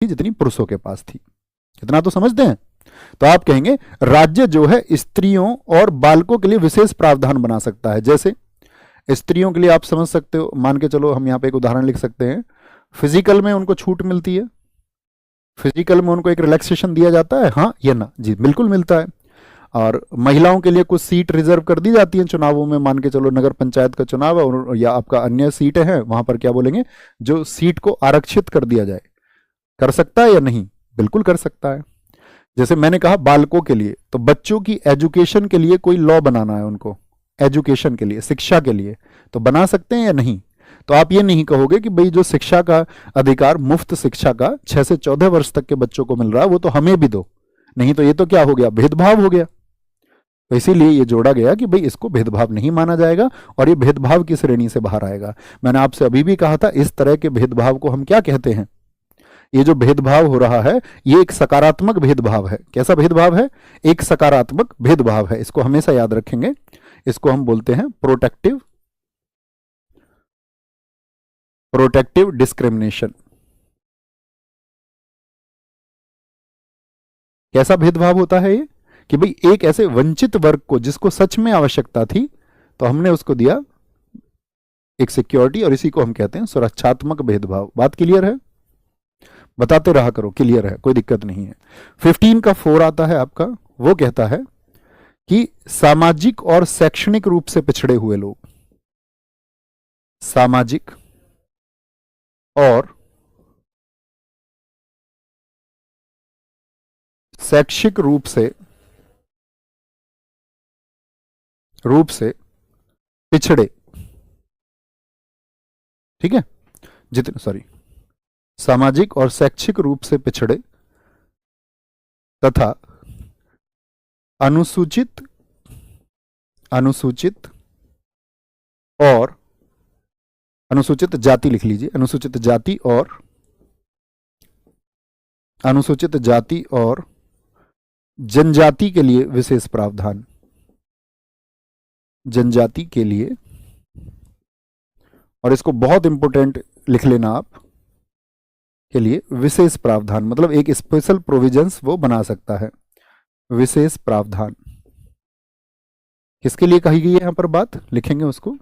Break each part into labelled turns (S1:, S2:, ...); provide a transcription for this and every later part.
S1: जितनी पुरुषों के पास थी। इतना तो समझते हैं। तो आप कहेंगे राज्य जो है स्त्रियों और बालकों के लिए विशेष प्रावधान बना सकता है। जैसे स्त्रियों के लिए आप समझ सकते हो, मान के चलो हम यहाँ पे एक उदाहरण लिख सकते हैं, फिजिकल में उनको छूट मिलती है, फिजिकल में उनको एक रिलैक्सेशन दिया जाता है, हाँ या ना? जी बिल्कुल मिलता है। और महिलाओं के लिए कुछ सीट रिजर्व कर दी जाती हैं चुनावों में, मान के चलो नगर पंचायत का चुनाव है और या आपका अन्य सीटें हैं, वहां पर क्या बोलेंगे, जो सीट को आरक्षित कर दिया जाए। कर सकता है या नहीं? बिल्कुल कर सकता है। जैसे मैंने कहा बालकों के लिए, तो बच्चों की एजुकेशन के लिए कोई लॉ बनाना है उनको, एजुकेशन के लिए, शिक्षा के लिए, तो बना सकते हैं या नहीं? तो आप ये नहीं कहोगे कि भाई जो शिक्षा का अधिकार, मुफ्त शिक्षा का 6 से 14 वर्ष तक के बच्चों को मिल रहा है वो तो हमें भी दो। नहीं तो ये तो क्या हो गया, भेदभाव हो गया। तो इसीलिए ये जोड़ा गया कि भाई इसको भेदभाव नहीं माना जाएगा और ये भेदभाव की श्रेणी से बाहर आएगा। मैंने आपसे अभी भी कहा था इस तरह के भेदभाव को हम क्या कहते हैं? ये जो भेदभाव हो रहा है ये एक सकारात्मक भेदभाव है। कैसा भेदभाव है? एक सकारात्मक भेदभाव है। इसको हमेशा याद रखेंगे। इसको हम बोलते हैं प्रोटेक्टिव डिस्क्रिमिनेशन। कैसा भेदभाव होता है ये? कि भाई एक ऐसे वंचित वर्ग को जिसको सच में आवश्यकता थी तो हमने उसको दिया एक सिक्योरिटी, और इसी को हम कहते हैं सुरक्षात्मक भेदभाव। बात क्लियर है? बताते रहा करो, क्लियर है, कोई दिक्कत नहीं है। 15 का 4 आता है आपका, वो कहता है कि सामाजिक और शैक्षणिक रूप से पिछड़े हुए लोग, सामाजिक और शैक्षिक रूप से पिछड़े, ठीक है, जितने सामाजिक और शैक्षिक रूप से पिछड़े तथा अनुसूचित और अनुसूचित जाति, लिख लीजिए, अनुसूचित जाति और जनजाति के लिए विशेष प्रावधान, जनजाति के लिए, और इसको बहुत इंपॉर्टेंट लिख लेना आप, के लिए विशेष प्रावधान, मतलब एक स्पेशल प्रोविजंस वो बना सकता है। विशेष प्रावधान किसके लिए कही गई है यहां पर बात, लिखेंगे उसको,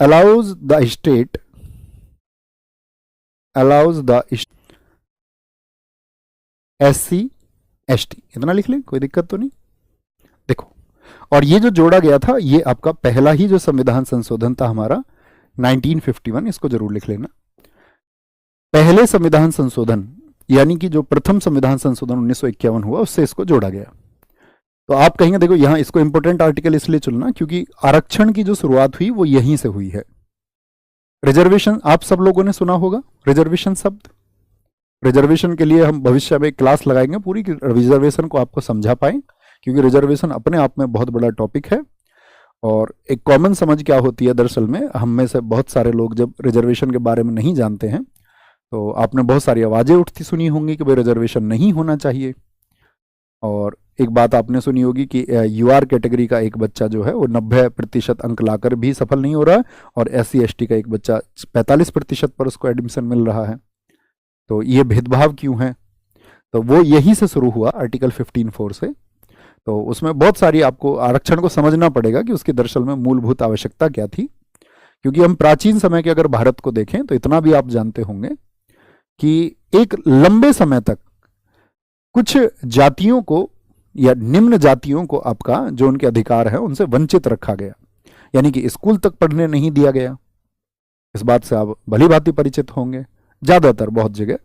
S1: allows the state SC ST, इतना लिख लें, कोई दिक्कत तो नहीं। देखो, और ये जो जोड़ा गया था ये आपका पहला ही जो संविधान संशोधन था हमारा 1951, इसको जरूर लिख लेना। पहले संविधान संशोधन यानी कि जो प्रथम संविधान संशोधन 1951 हुआ उससे इसको जोड़ा गया। तो आप कहेंगे देखो यहां इसको इंपॉर्टेंट आर्टिकल इसलिए चुनना क्योंकि आरक्षण की जो शुरुआत हुई वो यहीं से हुई है। रिजर्वेशन आप सब लोगों ने सुना होगा, रिजर्वेशन शब्द, रिजर्वेशन के लिए हम भविष्य में क्लास लगाएंगे पूरी, रिजर्वेशन को आपको समझा पाए, क्योंकि रिजर्वेशन अपने आप में बहुत बड़ा टॉपिक है। और एक कॉमन समझ क्या होती है, दरअसल में हम में से बहुत सारे लोग जब रिजर्वेशन के बारे में नहीं जानते हैं तो आपने बहुत सारी आवाजें उठती सुनी होंगी कि भाई रिजर्वेशन नहीं होना चाहिए। और एक बात आपने सुनी होगी कि यूआर कैटेगरी का एक बच्चा जो है वो 90% अंक लाकर भी सफल नहीं हो रहा है और SC ST का एक बच्चा 45% पर उसको एडमिशन मिल रहा है। तो ये भेदभाव क्यों है? तो वो यहीं से शुरू हुआ आर्टिकल 15(4) से। तो उसमें बहुत सारी आपको आरक्षण को समझना पड़ेगा कि उसकी दरअसल में मूलभूत आवश्यकता क्या थी, क्योंकि हम प्राचीन समय के अगर भारत को देखें तो इतना भी आप जानते होंगे कि एक लंबे समय तक कुछ जातियों को या निम्न जातियों को आपका जो उनके अधिकार है उनसे वंचित रखा गया, यानी कि स्कूल तक पढ़ने नहीं दिया गया। इस बात से आप भली भांति परिचित होंगे, ज्यादातर बहुत जगह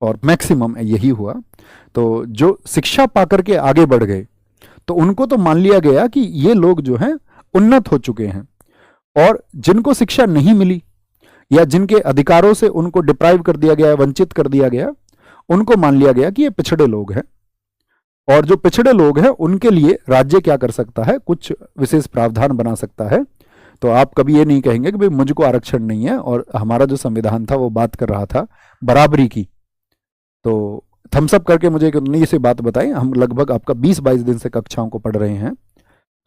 S1: और मैक्सिमम यही हुआ। तो जो शिक्षा पाकर के आगे बढ़ गए तो उनको तो मान लिया गया कि ये लोग जो हैं उन्नत हो चुके हैं, और जिनको शिक्षा नहीं मिली या जिनके अधिकारों से उनको डिप्राइव कर दिया गया, वंचित कर दिया गया, उनको मान लिया गया कि ये पिछड़े लोग हैं। और जो पिछड़े लोग हैं उनके लिए राज्य क्या कर सकता है, कुछ विशेष प्रावधान बना सकता है। तो आप कभी ये नहीं कहेंगे कि भाई मुझको आरक्षण नहीं है, और हमारा जो संविधान था वो बात कर रहा था बराबरी की। तो थम्सअप करके मुझे एक नई सी बात बताएं, हम लगभग आपका 20-22 दिन से कक्षाओं को पढ़ रहे हैं,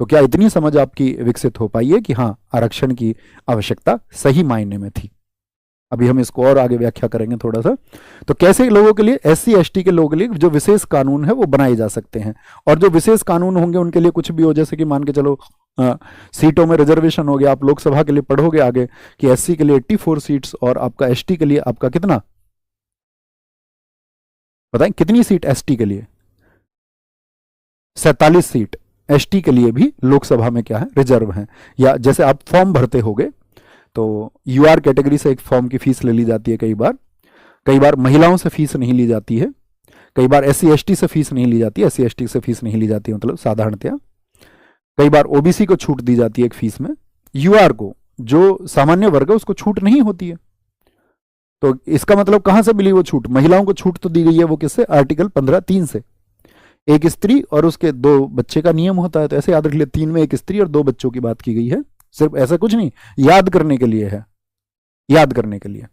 S1: तो क्या इतनी समझ आपकी विकसित हो पाई है कि हाँ आरक्षण की आवश्यकता सही मायने में थी? अभी हम इसको और आगे व्याख्या करेंगे थोड़ा सा। तो कैसे लोगों के लिए, SC ST के लोगों के लिए जो विशेष कानून है वो बनाए जा सकते हैं, और जो विशेष कानून होंगे उनके लिए कुछ भी हो, जैसे कि मान के चलो सीटों में रिजर्वेशन हो गया। आप लोकसभा के लिए पढ़ोगे आगे कि SC के लिए 84 सीट्स और आपका ST के लिए आपका कितना, बताएं कितनी सीट ST के लिए, 47 सीट ST के लिए भी लोकसभा में क्या है, रिजर्व है। या जैसे आप फॉर्म भरते होगे तो UR कैटेगरी से एक फॉर्म की फीस ले ली जाती है, कई बार महिलाओं से फीस नहीं ली जाती है, कई बार SC ST से फीस नहीं ली जाती है, SC ST से फीस नहीं ली जाती है मतलब साधारणतया, कई बार OBC को छूट दी जाती है एक फीस में, UR को जो सामान्य वर्ग है उसको छूट नहीं होती है। तो इसका मतलब कहां से मिली वो छूट, महिलाओं को छूट तो दी गई है वो किससे, आर्टिकल 15(3) से। एक स्त्री और उसके 2 बच्चे का नियम होता है, तो ऐसे याद रख लिया, 3 में एक स्त्री और 2 बच्चों की बात की गई है, सिर्फ ऐसा कुछ नहीं, याद करने के लिए है, याद करने के लिए,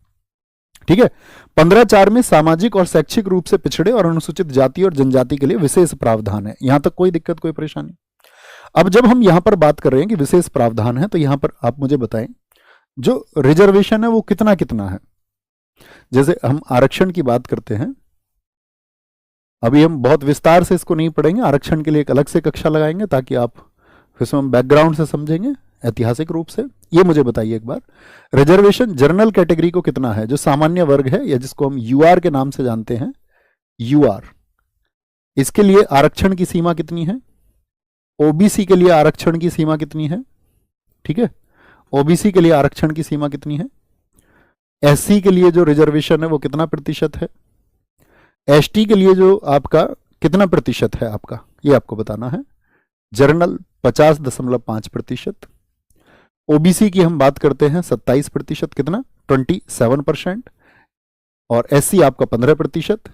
S1: ठीक है। 15(4) में सामाजिक और शैक्षिक रूप से पिछड़े और अनुसूचित जाति और जनजाति के लिए विशेष प्रावधान है। यहां तक कोई दिक्कत, कोई परेशानी। अब जब हम यहां पर बात कर रहे हैं कि विशेष प्रावधान है, तो यहां पर आप मुझे बताएं जो रिजर्वेशन है वो कितना कितना है। जैसे हम आरक्षण की बात करते हैं, अभी हम बहुत विस्तार से इसको नहीं पढ़ेंगे, आरक्षण के लिए एक अलग से कक्षा लगाएंगे ताकि आप फिर हम बैकग्राउंड से समझेंगे ऐतिहासिक रूप से। ये मुझे बताइए एक बार, रिजर्वेशन जनरल कैटेगरी को कितना है, जो सामान्य वर्ग है या जिसको हम UR के नाम से जानते हैं, UR, इसके लिए आरक्षण की सीमा कितनी है, OBC के लिए आरक्षण की सीमा कितनी है, ठीक है, OBC के लिए आरक्षण की सीमा कितनी है, SC के लिए जो रिजर्वेशन है वो कितना प्रतिशत है, ST के लिए जो आपका कितना प्रतिशत है आपका, ये आपको बताना है। जनरल 50.5%, OBC की हम बात करते हैं 27%, कितना 27%, और SC आपका 15%,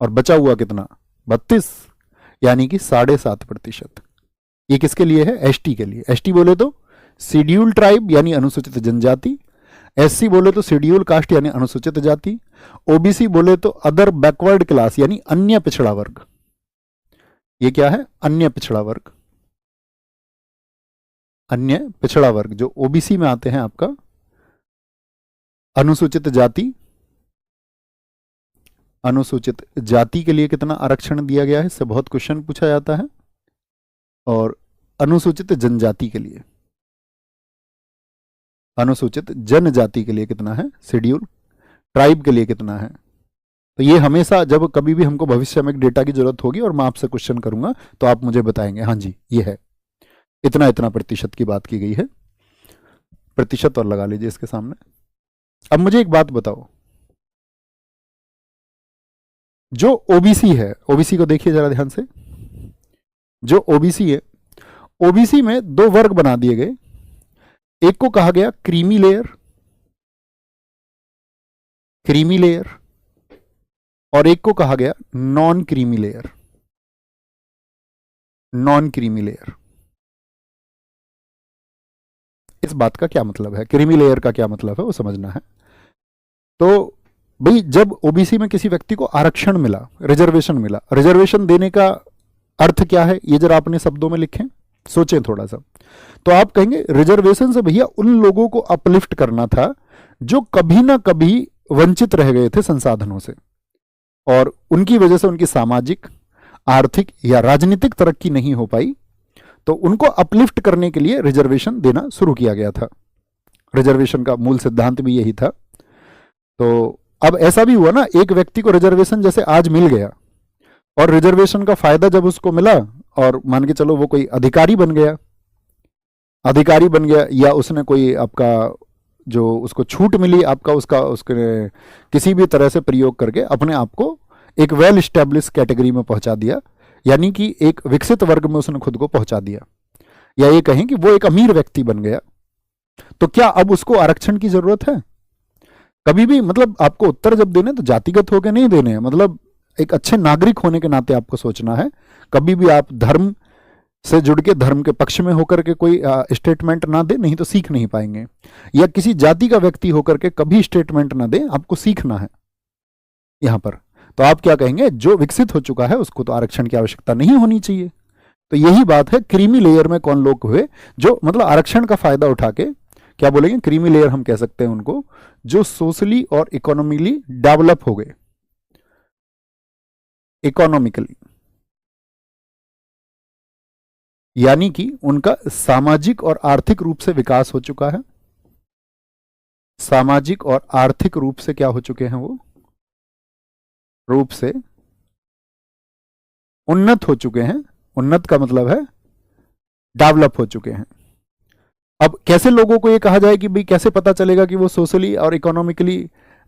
S1: और बचा हुआ कितना 32, यानी कि 7.5%। ये किसके लिए है, ST के लिए। ST बोले तो शेड्यूल ट्राइब यानी अनुसूचित जनजाति, SC बोले तो शेड्यूल कास्ट यानी अनुसूचित जाति, OBC बोले तो अदर बैकवर्ड क्लास यानी अन्य पिछड़ा वर्ग। ये क्या है, अन्य पिछड़ा वर्ग, अन्य पिछड़ा वर्ग जो OBC में आते हैं आपका। अनुसूचित जाति, अनुसूचित जाति के लिए कितना आरक्षण दिया गया है, इससे बहुत क्वेश्चन पूछा जाता है। और अनुसूचित जनजाति के लिए, अनुसूचित जनजाति के लिए कितना है, शेड्यूल ट्राइब के लिए कितना है। तो ये हमेशा जब कभी भी हमको भविष्य में एक डेटा की जरूरत होगी और मैं आपसे क्वेश्चन करूंगा तो आप मुझे बताएंगे हाँ जी ये है, इतना इतना प्रतिशत की बात की गई है, प्रतिशत और लगा लीजिए इसके सामने। अब मुझे एक बात बताओ, जो OBC है, OBC को देखिए जरा ध्यान से, जो OBC है, OBC में 2 वर्ग बना दिए गए, एक को कहा गया क्रीमी लेयर, क्रीमी लेयर, और एक को कहा गया non creamy layer, non creamy layer. इस बात का क्या मतलब है, क्रीमी लेयर का क्या मतलब है वो समझना है। तो भाई जब OBC में किसी व्यक्ति को आरक्षण मिला, रिजर्वेशन मिला, रिजर्वेशन देने का अर्थ क्या है ये जरा अपने शब्दों में लिखें, सोचें थोड़ा सा। तो आप कहेंगे रिजर्वेशन से भैया उन लोगों को अपलिफ्ट करना था जो कभी ना कभी वंचित रह गए थे संसाधनों से, और उनकी वजह से उनकी सामाजिक, आर्थिक या राजनीतिक तरक्की नहीं हो पाई, तो उनको अपलिफ्ट करने के लिए रिजर्वेशन देना शुरू किया गया था। रिजर्वेशन का मूल सिद्धांत भी यही था। तो अब ऐसा भी हुआ ना, एक व्यक्ति को रिजर्वेशन जैसे आज मिल गया, और रिजर्वेशन का फायदा जब उसको मिला और मान के चलो वो कोई अधिकारी बन गया, अधिकारी बन गया, या उसने कोई आपका जो उसको छूट मिली आपका उसका उसके किसी भी तरह से प्रयोग करके अपने आप को एक वेल स्टैब्लिश कैटेगरी में पहुंचा दिया, यानी कि एक विकसित वर्ग में उसने खुद को पहुंचा दिया, या ये कहें कि वो एक अमीर व्यक्ति बन गया, तो क्या अब उसको आरक्षण की जरूरत है? कभी भी मतलब आपको उत्तर जब देने तो जातिगत होकर नहीं देने हैं, मतलब एक अच्छे नागरिक होने के नाते आपको सोचना है। कभी भी आप धर्म से जुड़ के धर्म के पक्ष में होकर के कोई स्टेटमेंट ना दे, नहीं तो सीख नहीं पाएंगे, या किसी जाति का व्यक्ति होकर के कभी स्टेटमेंट ना दे, आपको सीखना है यहां पर। तो आप क्या कहेंगे, जो विकसित हो चुका है उसको तो आरक्षण की आवश्यकता नहीं होनी चाहिए। तो यही बात है, क्रीमी लेयर में कौन लोग हुए जो मतलब आरक्षण का फायदा उठा के क्या बोलेंगे, क्रीमी लेयर हम कह सकते हैं उनको जो सोशली और इकोनॉमिकली डेवलप हो गए, इकोनॉमिकली, यानी कि उनका सामाजिक और आर्थिक रूप से विकास हो चुका है, सामाजिक और आर्थिक रूप से क्या हो चुके हैं, वो रूप से उन्नत हो चुके हैं। उन्नत का मतलब है डेवलप हो चुके हैं। अब कैसे लोगों को ये कहा जाए कि भाई कैसे पता चलेगा कि वो सोशली और इकोनॉमिकली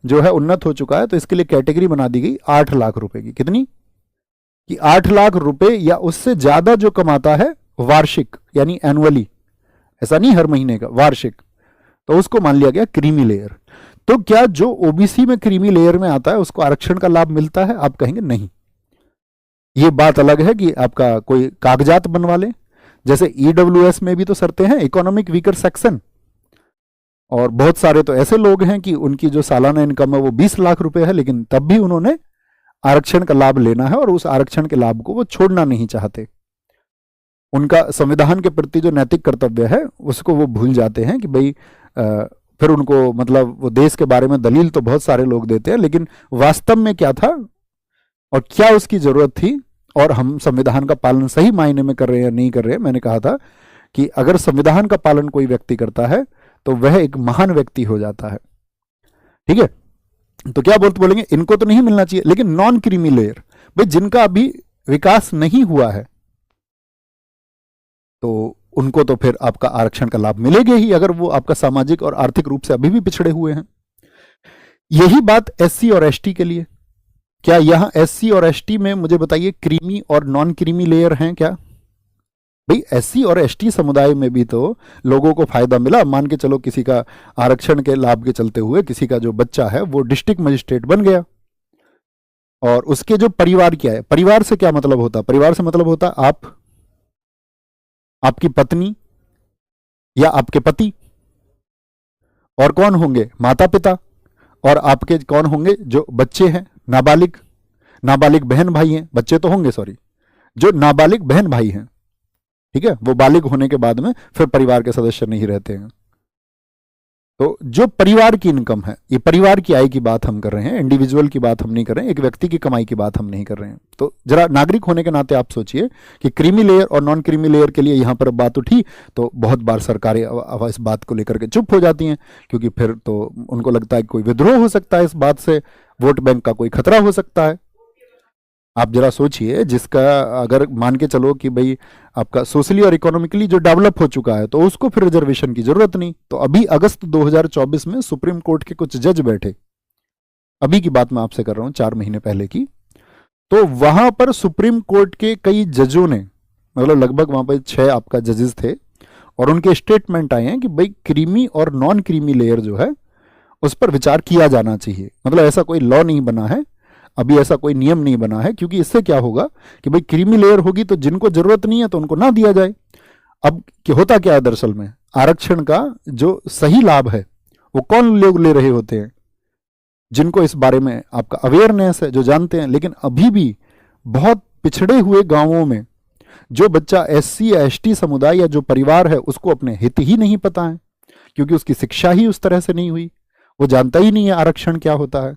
S1: जो है उन्नत हो चुका है, तो इसके लिए कैटेगरी बना दी गई 8 लाख रुपए की। कितनी कि 8 लाख रुपए या उससे ज्यादा जो कमाता है वार्षिक, यानी एनुअली, ऐसा नहीं हर महीने का, वार्षिक, तो उसको मान लिया गया क्रीमी लेयर। तो क्या जो ओबीसी में क्रीमी लेयर में आता है उसको आरक्षण का लाभ मिलता है? आप कहेंगे नहीं। ये बात अलग है कि आपका कोई कागजात बनवा ले, जैसे ईडब्ल्यूएस में भी तो शर्तें हैं, इकोनॉमिक वीकर सेक्शन, और बहुत सारे तो ऐसे लोग हैं कि उनकी जो सालाना इनकम है वो 20 लाख रुपए है, लेकिन तब भी उन्होंने आरक्षण का लाभ लेना है और उस आरक्षण के लाभ को वो छोड़ना नहीं चाहते। उनका संविधान के प्रति जो नैतिक कर्तव्य है उसको वो भूल जाते हैं कि भाई फिर उनको मतलब वो देश के बारे में दलील तो बहुत सारे लोग देते हैं, लेकिन वास्तव में क्या था और क्या उसकी जरूरत थी, और हम संविधान का पालन सही मायने में कर रहे हैं या नहीं कर रहे हैं। मैंने कहा था कि अगर संविधान का पालन कोई व्यक्ति करता है तो वह एक महान व्यक्ति हो जाता है। ठीक है, तो क्या बोलेंगे इनको तो नहीं मिलना चाहिए, लेकिन नॉन क्रीमी लेयर, भाई जिनका अभी विकास नहीं हुआ है तो उनको तो फिर आपका आरक्षण का लाभ मिलेगा ही, अगर वो आपका सामाजिक और आर्थिक रूप से अभी भी पिछड़े हुए हैं। यही बात एससी और एसटी के लिए। क्या यहां एससी और एसटी में मुझे बताइए क्रीमी और नॉन क्रीमी लेयर हैं क्या? भाई एससी और एसटी समुदाय में भी तो लोगों को फायदा मिला। मान के चलो किसी का आरक्षण के लाभ के चलते हुए किसी का जो बच्चा है वो डिस्ट्रिक्ट मजिस्ट्रेट बन गया, और उसके जो परिवार क्या है, परिवार से क्या मतलब होता, परिवार से मतलब होता आप, आपकी पत्नी या आपके पति, और कौन होंगे, माता पिता, और आपके कौन होंगे जो बच्चे हैं, नाबालिग, नाबालिग बहन भाई हैं, बच्चे तो होंगे सॉरी, जो नाबालिग बहन भाई हैं, ठीक है, वो बालिग होने के बाद में फिर परिवार के सदस्य नहीं रहते हैं। तो जो परिवार की इनकम है, ये परिवार की आय की बात हम कर रहे हैं, इंडिविजुअल की बात हम नहीं कर रहे हैं, एक व्यक्ति की कमाई की बात हम नहीं कर रहे हैं। तो जरा नागरिक होने के नाते आप सोचिए कि क्रीमी लेयर और नॉन क्रीमी लेयर के लिए यहां पर बात उठी तो बहुत बार सरकारें इस बात को लेकर के चुप हो जाती हैं, क्योंकि फिर तो उनको लगता है कि कोई विद्रोह हो सकता है इस बात से, वोट बैंक का कोई खतरा हो सकता है। आप जरा सोचिए, जिसका अगर मान के चलो कि भाई आपका सोशली और इकोनॉमिकली जो डेवलप हो चुका है तो उसको फिर रिजर्वेशन की जरूरत नहीं। तो अभी अगस्त 2024 में सुप्रीम कोर्ट के कुछ जज बैठे, अभी की बात मैं आपसे कर रहा हूं 4 महीने पहले की, तो वहां पर सुप्रीम कोर्ट के कई जजों ने, मतलब लगभग वहां पर 6 आपका जजेस थे, और उनके स्टेटमेंट आए हैं कि भाई क्रीमी और नॉन क्रीमी लेयर जो है उस पर विचार किया जाना चाहिए। मतलब ऐसा कोई लॉ नहीं बना है अभी, ऐसा कोई नियम नहीं बना है, क्योंकि इससे क्या होगा कि भाई क्रीमी लेयर होगी तो जिनको जरूरत नहीं है तो उनको ना दिया जाए। अब होता क्या है दरअसल में, आरक्षण का जो सही लाभ है वो कौन लोग ले रहे होते हैं, जिनको इस बारे में आपका अवेयरनेस है, जो जानते हैं। लेकिन अभी भी बहुत पिछड़े हुए गांवों में जो बच्चा एससी या एसटी समुदाय या जो परिवार है उसको अपने हित ही नहीं पता है, क्योंकि उसकी शिक्षा ही उस तरह से नहीं हुई, वो जानता ही नहीं है आरक्षण क्या होता है।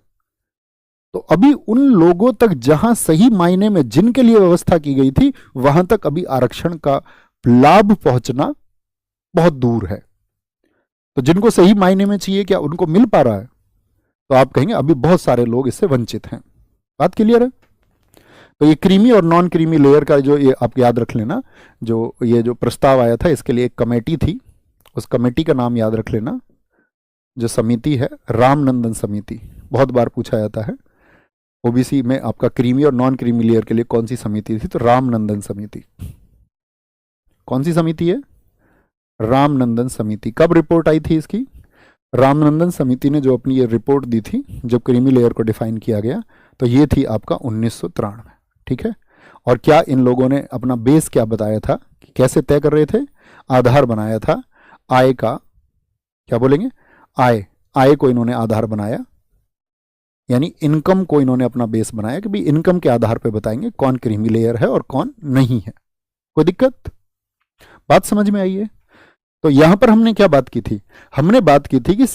S1: तो अभी उन लोगों तक जहां सही मायने में जिनके लिए व्यवस्था की गई थी वहां तक अभी आरक्षण का लाभ पहुंचना बहुत दूर है। तो जिनको सही मायने में चाहिए क्या उनको मिल पा रहा है? तो आप कहेंगे अभी बहुत सारे लोग इससे वंचित हैं। बात क्लियर है? तो ये क्रीमी और नॉन क्रीमी लेयर का जो ये आप याद रख लेना, जो ये जो प्रस्ताव आया था इसके लिए एक कमेटी थी, उस कमेटी का नाम याद रख लेना। जो समिति है रामनंदन समिति, बहुत बार पूछा जाता है ओबीसी में आपका क्रीमी और नॉन क्रीमी लेयर के लिए कौन सी समिति थी, तो रामनंदन समिति। कौन सी समिति है? रामनंदन समिति। कब रिपोर्ट आई थी इसकी? रामनंदन समिति ने जो अपनी ये रिपोर्ट दी थी जब क्रीमी लेयर को डिफाइन किया गया, तो ये थी आपका 1993। ठीक है, और क्या इन लोगों ने अपना बेस क्या बताया था कि कैसे तय कर रहे थे? आधार बनाया था आय का, क्या बोलेंगे, आय को इन्होंने आधार बनाया, यानी इनकम को इन्होंने अपना बेस बनाया कि भाई इनकम के आधार पे बताएंगे कौन क्रीमी लेयर है और कौन नहीं है। कोई दिक्कत? बात समझ में आई है? तो यहां पर हमने क्या बात की थी? हमने बात की थी कि